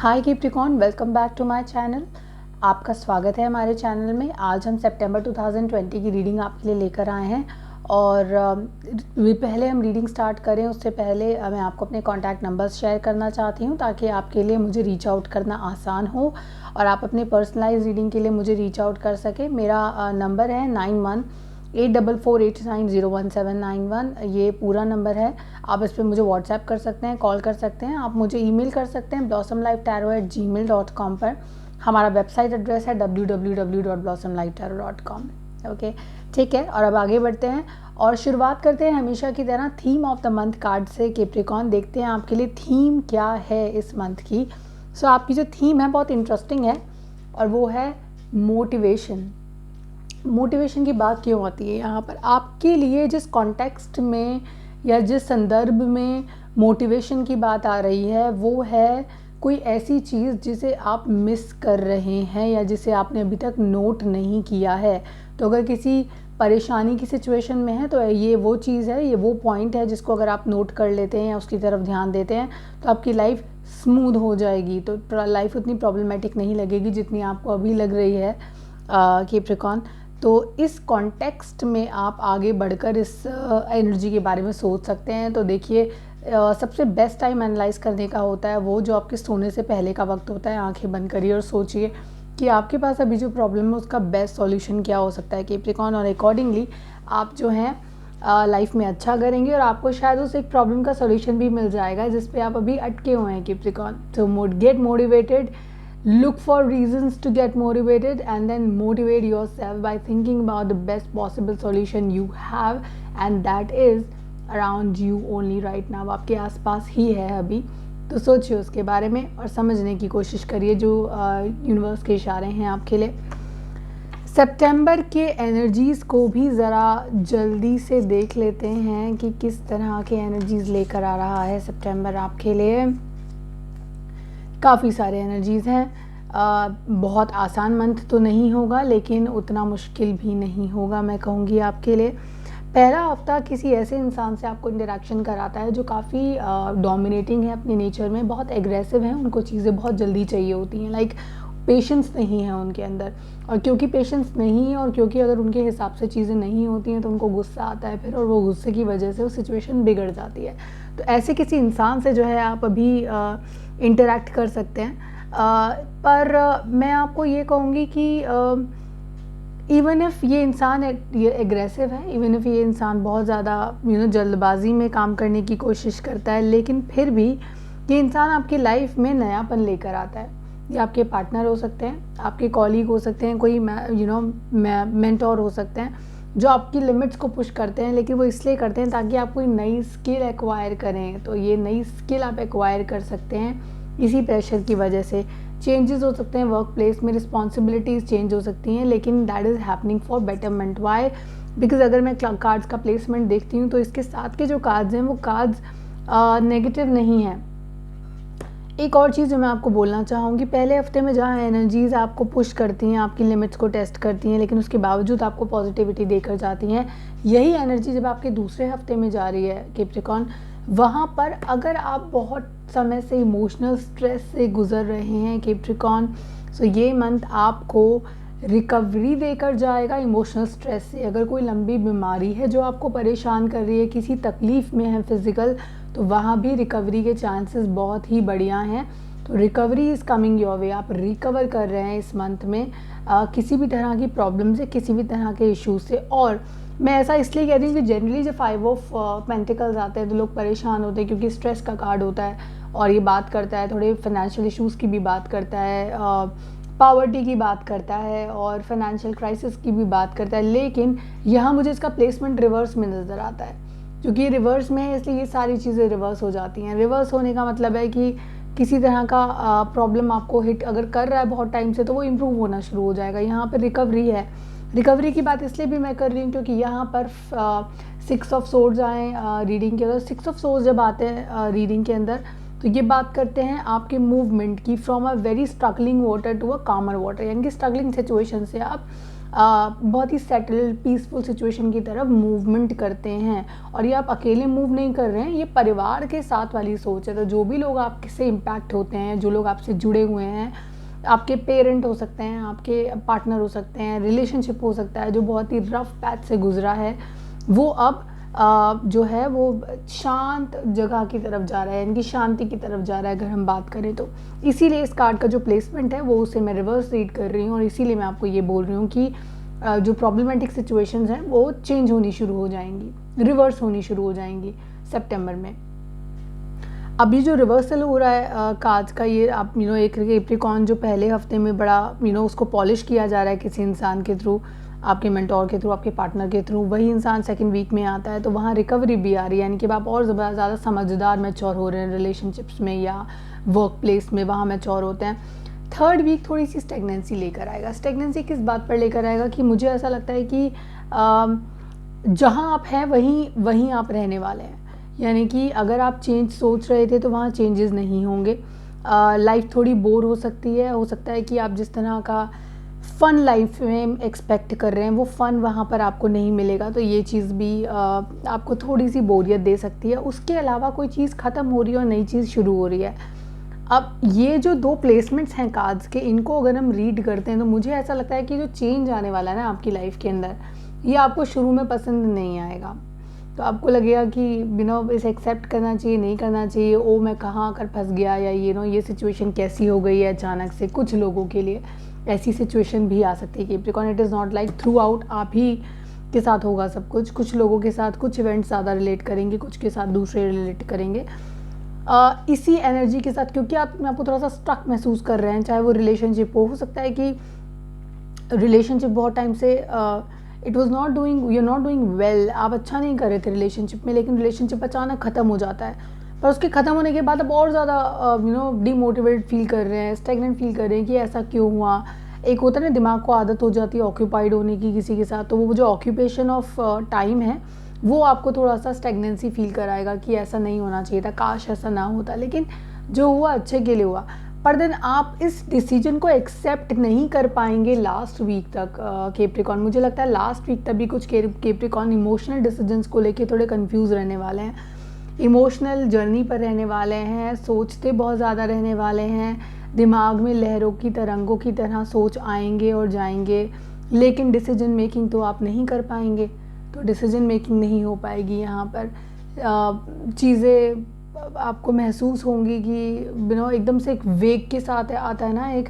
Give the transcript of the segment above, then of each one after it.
Hi Capricorn, welcome back to my channel. आपका स्वागत है हमारे चैनल में। आज हम सितंबर 2020 की रीडिंग आपके लिए लेकर आए हैं और पहले हम रीडिंग स्टार्ट करें उससे पहले मैं आपको अपने कॉन्टैक्ट नंबर्स शेयर करना चाहती हूं ताकि आपके लिए मुझे रीच आउट करना आसान हो और आप अपने पर्सनलाइज रीडिंग के लिए मुझे रीच आउट कर सकें। मेरा नंबर है 918448901791। ये पूरा नंबर है। आप इस पर मुझे व्हाट्सएप कर सकते हैं, कॉल कर सकते हैं, आप मुझे ईमेल कर सकते हैं blossomlifetarot@gmail.com पर। हमारा वेबसाइट एड्रेस है www.blossomlifetarot.com। ओके, ठीक है। और अब आगे बढ़ते हैं और शुरुआत करते हैं हमेशा की तरह theme of the month card से। कैप्रिकॉर्न, देखते हैं आपके लिए थीम क्या है इस मंथ की। सो आपकी जो थीम है बहुत इंटरेस्टिंग है और वो है मोटिवेशन। मोटिवेशन की बात क्यों आती है यहाँ पर? आपके लिए जिस कॉन्टेक्स्ट में या जिस संदर्भ में मोटिवेशन की बात आ रही है वो है कोई ऐसी चीज़ जिसे आप मिस कर रहे हैं या जिसे आपने अभी तक नोट नहीं किया है। तो अगर किसी परेशानी की सिचुएशन में है तो ये वो चीज़ है, ये वो पॉइंट है जिसको अगर आप नोट कर लेते हैं या उसकी तरफ ध्यान देते हैं तो आपकी लाइफ स्मूथ हो जाएगी। तो लाइफ उतनी प्रॉब्लमेटिक नहीं लगेगी जितनी आपको अभी लग रही है कैप्रिकॉर्न। तो इस कॉन्टेक्स्ट में आप आगे बढ़कर इस एनर्जी के बारे में सोच सकते हैं। तो देखिए, सबसे बेस्ट टाइम एनालाइज करने का होता है वो जो आपके सोने से पहले का वक्त होता है। आंखें बंद करिए और सोचिए कि आपके पास अभी जो प्रॉब्लम है उसका बेस्ट सॉल्यूशन क्या हो सकता है कैप्रिकॉर्न, और अकॉर्डिंगली आप जो हैं लाइफ में अच्छा करेंगे और आपको शायद उस एक प्रॉब्लम का सॉल्यूशन भी मिल जाएगा जिस पे आप अभी अटके हुए हैं कैप्रिकॉर्न। तो get motivated, look for reasons to get motivated and then motivate yourself by thinking about the best possible solution you have and that is around you only right now। आपके आसपास ही है अभी। तो सोचिए उसके बारे में और समझने की कोशिश करिए जो यूनिवर्स के इशारे हैं आपके लिए। सितंबर के एनर्जीज़ को भी ज़रा जल्दी से देख लेते हैं कि किस तरह के एनर्जीज़ लेकर आ रहा है सितंबर आपके लिए। काफ़ी सारे एनर्जीज़ हैं। बहुत आसान मंथ तो नहीं होगा लेकिन उतना मुश्किल भी नहीं होगा मैं कहूँगी आपके लिए। पहला हफ्ता किसी ऐसे इंसान से आपको इंटरेक्शन कराता है जो काफ़ी डोमिनेटिंग है अपने नेचर में, बहुत एग्रेसिव हैं, उनको चीज़ें बहुत जल्दी चाहिए होती हैं। लाइक पेशेंस नहीं है उनके अंदर, और क्योंकि पेशेंस नहीं है और क्योंकि अगर उनके हिसाब से चीज़ें नहीं होती हैं तो उनको गुस्सा आता है फिर, और वो गुस्से की वजह से वो सिचुएशन बिगड़ जाती है। तो ऐसे किसी इंसान से जो है आप अभी इंटरेक्ट कर सकते हैं। पर मैं आपको ये कहूँगी कि इवन इफ़ ये इंसान ये एग्रेसिव है, इवन इफ़ ये इंसान बहुत ज़्यादा जल्दबाजी में काम करने की कोशिश करता है, लेकिन फिर भी ये इंसान आपकी लाइफ में नयापन लेकर आता है। ये आपके पार्टनर हो सकते हैं, आपके कॉलीग हो सकते हैं, कोई मेंटोर हो सकते हैं जो आपकी लिमिट्स को पुश करते हैं, लेकिन वो इसलिए करते हैं ताकि आप कोई नई स्किल एक्वायर करें। तो ये नई स्किल आप एक्वायर कर सकते हैं इसी प्रेशर की वजह से। चेंजेस हो सकते हैं वर्क प्लेस में, रिस्पॉन्सिबिलिटीज़ चेंज हो सकती हैं, लेकिन that is happening for betterment. Why? Because अगर मैं कार्ड्स का प्लेसमेंट देखती हूँ तो इसके साथ के जो कार्ड्स हैं वो कार्ड्स नेगेटिव नहीं हैं। एक और चीज़ जो मैं आपको बोलना चाहूँगी, पहले हफ्ते में जहाँ एनर्जीज़ आपको पुश करती हैं, आपकी लिमिट्स को टेस्ट करती हैं, लेकिन उसके बावजूद आपको पॉजिटिविटी देकर जाती हैं, यही एनर्जी जब आपके दूसरे हफ्ते में जा रही है कैप्रिकॉर्न, वहाँ पर अगर आप बहुत समय से इमोशनल स्ट्रेस से गुज़र रहे हैं कैप्रिकॉर्न, सो ये मंथ आपको रिकवरी देकर जाएगा इमोशनल स्ट्रेस से। अगर कोई लंबी बीमारी है जो आपको परेशान कर रही है, किसी तकलीफ़ में है फिज़िकल, तो वहाँ भी रिकवरी के चांसेस बहुत ही बढ़िया हैं। तो recovery is coming your way. आप रिकवर कर रहे हैं इस मंथ में किसी भी तरह की प्रॉब्लम से, किसी भी तरह के इश्यूज से। और मैं ऐसा इसलिए कह रही हूँ कि जनरली जब 5 ऑफ पेंटिकल्स आते हैं तो लोग परेशान होते हैं क्योंकि स्ट्रेस का कार्ड होता है और ये बात करता है, थोड़े फाइनेंशियल इश्यूज़ की भी बात करता है, पॉवर्टी की बात करता है और फाइनेंशियल क्राइसिस की भी बात करता है। लेकिन यहाँ मुझे इसका प्लेसमेंट रिवर्स में नज़र आता है, क्योंकि ये रिवर्स में है इसलिए ये सारी चीज़ें रिवर्स हो जाती हैं। रिवर्स होने का मतलब है कि किसी तरह का प्रॉब्लम आपको हिट अगर कर रहा है बहुत टाइम से तो वो इम्प्रूव होना शुरू हो जाएगा। यहाँ पर रिकवरी है। रिकवरी की बात इसलिए भी मैं कर रही हूँ क्योंकि यहाँ पर 6 ऑफ सोर्ड्स आए रीडिंग के अंदर। 6 ऑफ सोर्ड्स जब आते हैं रीडिंग के अंदर तो ये बात करते हैं आपके मूवमेंट की, from a very struggling water to a calmer water, यानी कि स्ट्रगलिंग सिचुएशन से आप बहुत ही सेटल्ड पीसफुल सिचुएशन की तरफ मूवमेंट करते हैं। और ये आप अकेले मूव नहीं कर रहे हैं, ये परिवार के साथ वाली सोच है। तो जो भी लोग आपसे इम्पैक्ट होते हैं, जो लोग आपसे जुड़े हुए हैं, आपके पेरेंट हो सकते हैं, आपके पार्टनर हो सकते हैं, रिलेशनशिप हो सकता है जो बहुत ही रफ पैथ से गुजरा है, वो अब जो है वो शांत जगह की तरफ जा रहा है, इनकी शांति की तरफ जा रहा है अगर हम बात करें तो। इसीलिए इस कार्ड का जो प्लेसमेंट है वो उसे मैं रिवर्स रीड कर रही हूँ, और इसीलिए मैं आपको ये बोल रही हूँ कि जो प्रॉब्लमेटिक सिचुएशंस हैं वो चेंज होनी शुरू हो जाएंगी, रिवर्स होनी शुरू हो जाएंगी सितंबर में। अभी जो रिवर्सल हो रहा है कार्ड्स का, ये आप एक कैप्रिकॉर्न जो पहले हफ्ते में बड़ा उसको पॉलिश किया जा रहा है किसी इंसान के थ्रू, आपके मेंटोर के थ्रू, आपके पार्टनर के थ्रू, वही इंसान सेकंड वीक में आता है। तो वहाँ रिकवरी भी आ रही है, यानी कि आप और ज़्यादा समझदार मैच्योर हो रहे हैं रिलेशनशिप्स में या वर्क प्लेस में, वहाँ मैच्योर होते हैं। थर्ड वीक थोड़ी सी स्टेगनेंसी लेकर आएगा। स्टेगनेंसी किस बात पर लेकर आएगा कि मुझे ऐसा लगता है कि जहाँ आप हैं वहीं आप रहने वाले हैं, यानी कि अगर आप चेंज सोच रहे थे तो वहाँ चेंजेस नहीं होंगे। लाइफ थोड़ी बोर हो सकती है, हो सकता है कि आप जिस तरह का फ़न लाइफ में एक्सपेक्ट कर रहे हैं वो फ़न वहाँ पर आपको नहीं मिलेगा, तो ये चीज़ भी आपको थोड़ी सी बोरियत दे सकती है। उसके अलावा कोई चीज़ ख़त्म हो रही है और नई चीज़ शुरू हो रही है। अब ये जो दो प्लेसमेंट्स हैं कार्ड्स के, इनको अगर हम रीड करते हैं तो मुझे ऐसा लगता है कि जो चेंज आने वाला है ना आपकी लाइफ के अंदर, ये आपको शुरू में पसंद नहीं आएगा। तो आपको लगेगा कि इसे एक्सेप्ट करना चाहिए, नहीं करना चाहिए, ओ मैं कहाँ आकर फंस गया, या ये सिचुएशन कैसी हो गई है अचानक से। कुछ लोगों के लिए ऐसी सिचुएशन भी आ सकती है Capricorn. It is not like through out आप ही के साथ होगा सब कुछ। कुछ लोगों के साथ कुछ इवेंट्स ज़्यादा रिलेट करेंगे, कुछ के साथ दूसरे रिलेट करेंगे इसी एनर्जी के साथ, क्योंकि आपको थोड़ा सा स्ट्रक महसूस कर रहे हैं। चाहे वो रिलेशनशिप हो सकता है कि रिलेशनशिप बहुत टाइम से it was not doing, you are not doing well, आप अच्छा नहीं कर रहे थे रिलेशनशिप में, लेकिन रिलेशनशिप अचानक ख़त्म हो जाता है। पर उसके ख़त्म होने के बाद आप और ज़्यादा डिमोटिवेटेड फील कर रहे हैं, स्टेगनेंट फील कर रहे हैं कि ऐसा क्यों हुआ। एक होता है ना, दिमाग को आदत हो जाती है ऑक्यूपाइड होने की किसी के साथ, तो वो जो ऑक्यूपेशन ऑफ टाइम है वो आपको थोड़ा सा स्टेगनेंसी फील कराएगा कि ऐसा नहीं होना चाहिए था, काश ऐसा ना होता, लेकिन जो हुआ अच्छे के लिए हुआ। पर देन आप इस डिसीजन को एक्सेप्ट नहीं कर पाएंगे लास्ट वीक तक कैप्रिकॉर्न। मुझे लगता है लास्ट वीक तक भी कुछ कैप्रिकॉर्न इमोशनल डिसीजंस को लेके थोड़े कंफ्यूज रहने वाले हैं, इमोशनल जर्नी पर रहने वाले हैं, सोचते बहुत ज़्यादा रहने वाले हैं, दिमाग में लहरों की तरंगों की तरह सोच आएंगे और जाएंगे, लेकिन डिसीजन मेकिंग तो आप नहीं कर पाएंगे। तो डिसीजन मेकिंग नहीं हो पाएगी यहाँ पर। चीज़ें आपको महसूस होंगी कि एकदम से एक वेग के साथ आता है ना, एक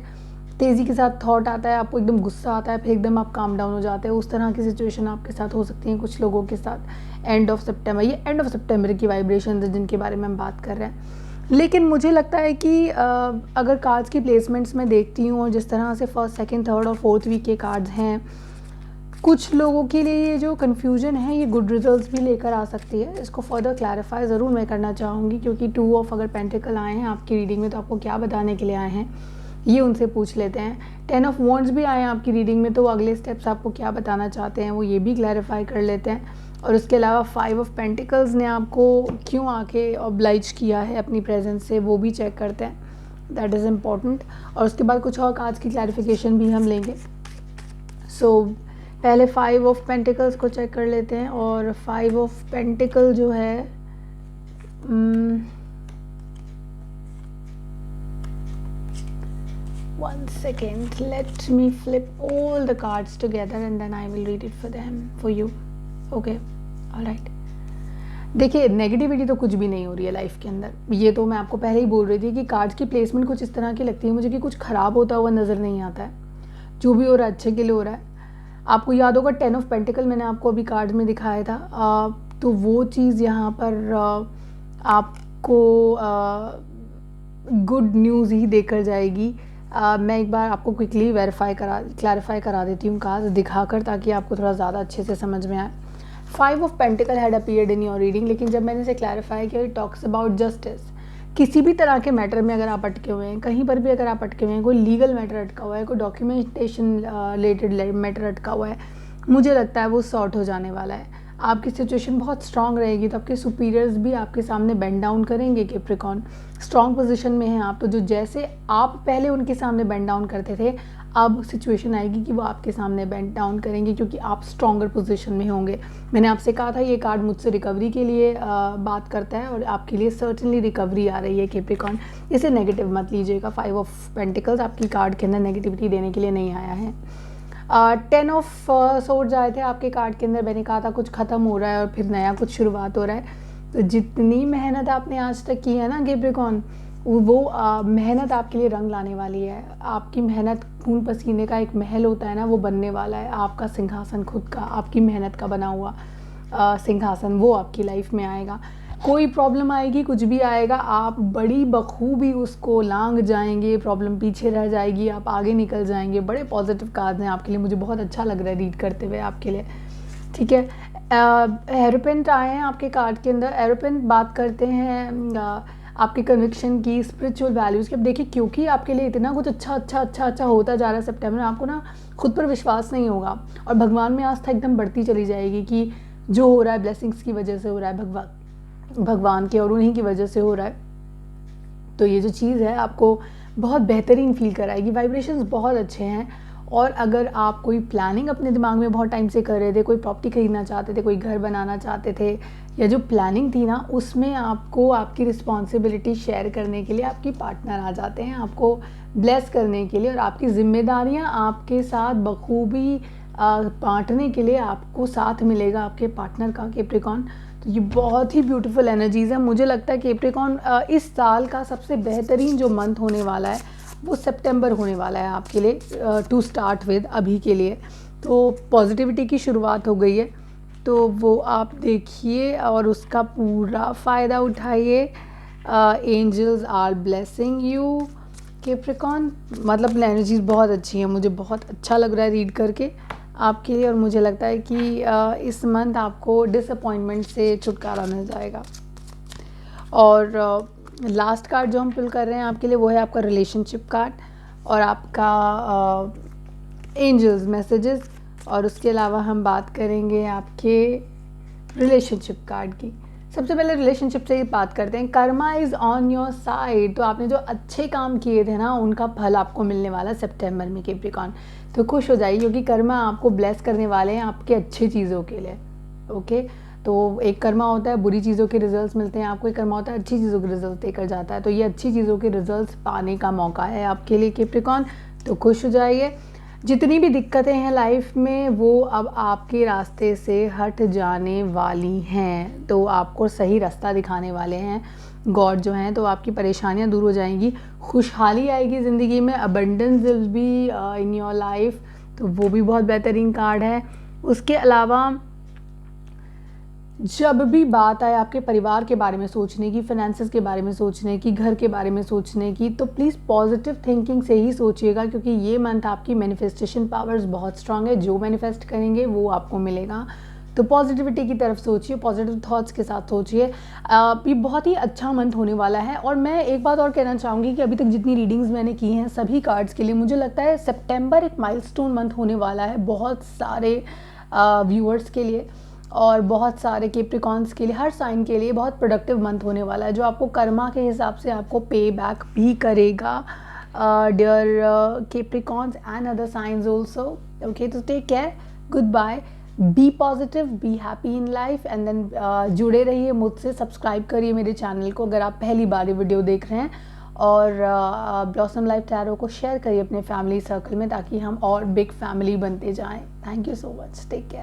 तेज़ी के साथ थॉट आता है, आपको एकदम गुस्सा आता है, फिर एकदम आप काम डाउन हो जाते हैं। उस तरह की सिचुएशन आपके साथ हो सकती है कुछ लोगों के साथ एंड ऑफ सितंबर। ये एंड ऑफ सितंबर की वाइब्रेशन है जिनके बारे में हम बात कर रहे हैं। लेकिन मुझे लगता है कि अगर कार्ड्स की प्लेसमेंट्स मैं देखती हूँ और जिस तरह से फर्स्ट, सेकंड, थर्ड और फोर्थ वीक के कार्ड्स हैं, कुछ लोगों के लिए ये जो कन्फ्यूजन है ये गुड रिजल्ट्स भी लेकर आ सकती है। इसको फर्दर क्लैरिफाई ज़रूर मैं करना चाहूँगी, क्योंकि 2 ऑफ अगर पेंटिकल आए हैं आपकी रीडिंग में तो आपको क्या बताने के लिए आए हैं ये उनसे पूछ लेते हैं। 10 ऑफ वॉन्ड्स भी आए हैं आपकी रीडिंग में, तो अगले स्टेप्स आपको क्या बताना चाहते हैं वो ये भी क्लैरिफाई कर लेते हैं। और उसके अलावा 5 ऑफ पेंटिकल्स ने आपको क्यों आके ऑब्लाइज किया है अपनी प्रेजेंस से, वो भी चेक करते हैं, दैट इज़ इम्पॉर्टेंट। और उसके बाद कुछ और कार्ड्स की क्लैरिफिकेशन भी हम लेंगे। पहले 5 ऑफ पेंटिकल्स को चेक कर लेते हैं। और 5 ऑफ पेंटिकल जो है, 1 second, let me flip all the cards together and then I will read it for you. Okay, all right. देखिए, नेगेटिविटी तो कुछ भी नहीं हो रही है लाइफ के अंदर। ये तो मैं आपको पहले ही बोल रही थी कि कार्ड्स की प्लेसमेंट कुछ इस तरह की लगती है मुझे कि कुछ ख़राब होता हुआ नज़र नहीं आता है। जो भी हो रहा है अच्छे के लिए हो रहा है। आपको याद होगा 10 ऑफ पेंटिकल मैंने आपको अभी कार्ड में दिखाया था, तो वो चीज़ यहाँ पर आपको गुड न्यूज़ ही देकर जाएगी। मैं एक बार आपको क्विकली क्लैरिफाई करा देती हूँ कार्ड दिखाकर, ताकि आपको थोड़ा ज़्यादा अच्छे से समझ में आए। 5 of pentacle had appeared in your reading, लेकिन जब मैंने इसे क्लैरिफाई किया, इट टॉक्स अबाउट जस्टिस। किसी भी तरह के मैटर में अगर आप अटके हुए हैं, कहीं पर भी अगर आप अटके हुए हैं, कोई लीगल मैटर अटका हुआ है, कोई डॉक्यूमेंटेशन रिलेटेड मैटर अटका हुआ है, मुझे लगता है वो सॉर्ट हो जाने वाला है। आपकी सिचुएशन बहुत स्ट्रांग रहेगी, तो आपके सुपीरियर्स भी आपके सामने बेंड डाउन करेंगे। कैप्रिकॉन स्ट्रांग पोजीशन में हैं आप, तो जो जैसे आप पहले उनके सामने बेंड डाउन करते थे, अब सिचुएशन आएगी कि वो आपके सामने बेंड डाउन करेंगे, क्योंकि आप स्ट्रॉन्गर पोजीशन में होंगे। मैंने आपसे कहा था ये कार्ड मुझसे रिकवरी के लिए बात करता है, और आपके लिए सर्टनली रिकवरी आ रही है कैप्रिकॉन। इसे नेगेटिव मत लीजिएगा। 5 ऑफ पेंटिकल्स आपकी कार्ड के अंदर नेगेटिविटी देने के लिए नहीं आया है। 10 ऑफ सोर्ड्स आए थे आपके कार्ड के अंदर। मैंने कहा था कुछ ख़त्म हो रहा है और फिर नया कुछ शुरुआत हो रहा है। तो जितनी मेहनत आपने आज तक की है ना कैप्रिकॉन, वो मेहनत आपके लिए रंग लाने वाली है। आपकी मेहनत, खून पसीने का एक महल होता है ना, वो बनने वाला है। आपका सिंहासन खुद का, आपकी मेहनत का बना हुआ सिंहासन, वो आपकी लाइफ में आएगा। कोई प्रॉब्लम आएगी, कुछ भी आएगा, आप बड़ी बखूबी उसको लांग जाएंगे, प्रॉब्लम पीछे रह जाएगी, आप आगे निकल जाएंगे। बड़े पॉजिटिव कार्ड हैं आपके लिए, मुझे बहुत अच्छा लग रहा है रीड करते हुए आपके लिए। ठीक है, एरोपेंट आए हैं आपके कार्ड के अंदर। एरोपेंट बात करते हैं आपके कन्विक्शन की, स्पिरिचुअल वैल्यूज़ की। अब देखिए, क्योंकि आपके लिए इतना कुछ अच्छा होता जा रहा है सितंबर में, आपको ना खुद पर विश्वास नहीं होगा और भगवान में आस्था एकदम बढ़ती चली जाएगी कि जो हो रहा है ब्लेसिंग्स की वजह से हो रहा है, भगवान के और उन्हीं की वजह से हो रहा है। तो ये जो चीज़ है आपको बहुत बेहतरीन फील कराएगी। वाइब्रेशंस बहुत अच्छे हैं। और अगर आप कोई प्लानिंग अपने दिमाग में बहुत टाइम से कर रहे थे, कोई प्रॉपर्टी खरीदना चाहते थे, कोई घर बनाना चाहते थे, या जो प्लानिंग थी ना, उसमें आपको आपकी रिस्पॉन्सिबिलिटी शेयर करने के लिए आपकी पार्टनर आ जाते हैं, आपको ब्लेस करने के लिए, और आपकी जिम्मेदारियां आपके साथ बखूबी बांटने के लिए आपको साथ मिलेगा आपके पार्टनर का कैप्रिकॉन। तो ये बहुत ही ब्यूटीफुल एनर्जीज़ है। मुझे लगता है कैप्रिकॉन इस साल का सबसे बेहतरीन जो मंथ होने वाला है वो सितंबर होने वाला है आपके लिए, टू स्टार्ट विद अभी के लिए। तो पॉजिटिविटी की शुरुआत हो गई है, तो वो आप देखिए और उसका पूरा फ़ायदा उठाइए। Angels are blessing you Capricorn. मतलब एनर्जीज बहुत अच्छी हैं, मुझे बहुत अच्छा लग रहा है रीड करके आपके लिए। और मुझे लगता है कि इस मंथ आपको डिसअपॉइंटमेंट से छुटकारा मिल जाएगा। और लास्ट कार्ड जो हम पुल कर रहे हैं आपके लिए वो है आपका रिलेशनशिप कार्ड और आपका एंजल्स मैसेजेस। और उसके अलावा हम बात करेंगे आपके रिलेशनशिप कार्ड की। सबसे पहले रिलेशनशिप से ही बात करते हैं। Karma is on your side. तो आपने जो अच्छे काम किए थे ना, उनका फल आपको मिलने वाला सितंबर में कैप्रिकॉन। तो खुश हो जाइए, क्योंकि कर्मा आपको ब्लेस करने वाले हैं आपके अच्छी चीज़ों के लिए। ओके, तो एक कर्मा होता है बुरी चीज़ों के रिजल्ट्स मिलते हैं आपको, एक कर्मा होता है अच्छी चीज़ों के रिजल्ट देकर जाता है। तो ये अच्छी चीज़ों के रिजल्ट्स पाने का मौका है आपके लिए कैप्रिकॉन। तो खुश हो जाइए। जितनी भी दिक्कतें हैं लाइफ में वो अब आपके रास्ते से हट जाने वाली हैं, तो आपको सही रास्ता दिखाने वाले हैं गॉड जो हैं। तो आपकी परेशानियां दूर हो जाएंगी, खुशहाली आएगी ज़िंदगी में, abundance will be in your life. तो वो भी बहुत बेहतरीन कार्ड है। उसके अलावा जब भी बात आए आपके परिवार के बारे में सोचने की, फाइनेंसेस के बारे में सोचने की, घर के बारे में सोचने की, तो प्लीज़ पॉजिटिव थिंकिंग से ही सोचिएगा, क्योंकि ये मंथ आपकी मैनिफेस्टेशन पावर्स बहुत स्ट्रांग है। जो मैनिफेस्ट करेंगे वो आपको मिलेगा। तो पॉजिटिविटी की तरफ सोचिए, पॉजिटिव थॉट्स के साथ सोचिए। ये बहुत ही अच्छा मंथ होने वाला है। और मैं एक बात और कहना चाहूँगी कि अभी तक जितनी रीडिंग्स मैंने की हैं सभी कार्ड्स के लिए, मुझे लगता है सितंबर एक माइलस्टोन मंथ होने वाला है बहुत सारे व्यूअर्स के लिए और बहुत सारे कैप्रिकॉन्स के लिए, हर साइन के लिए बहुत प्रोडक्टिव मंथ होने वाला है, जो आपको कर्मा के हिसाब से आपको पे बैक भी करेगा dear Capricorns and other signs also. Okay, तो take care, good bye, be positive, be happy in life and then जुड़े रहिए मुझसे, सब्सक्राइब करिए मेरे चैनल को अगर आप पहली बार ये वीडियो देख रहे हैं, और ब्लॉसम लाइफ टैरो को शेयर करिए अपने फैमिली सर्कल में, ताकि हम और बिग फैमिली बनते जाएं। Thank you so much, take care.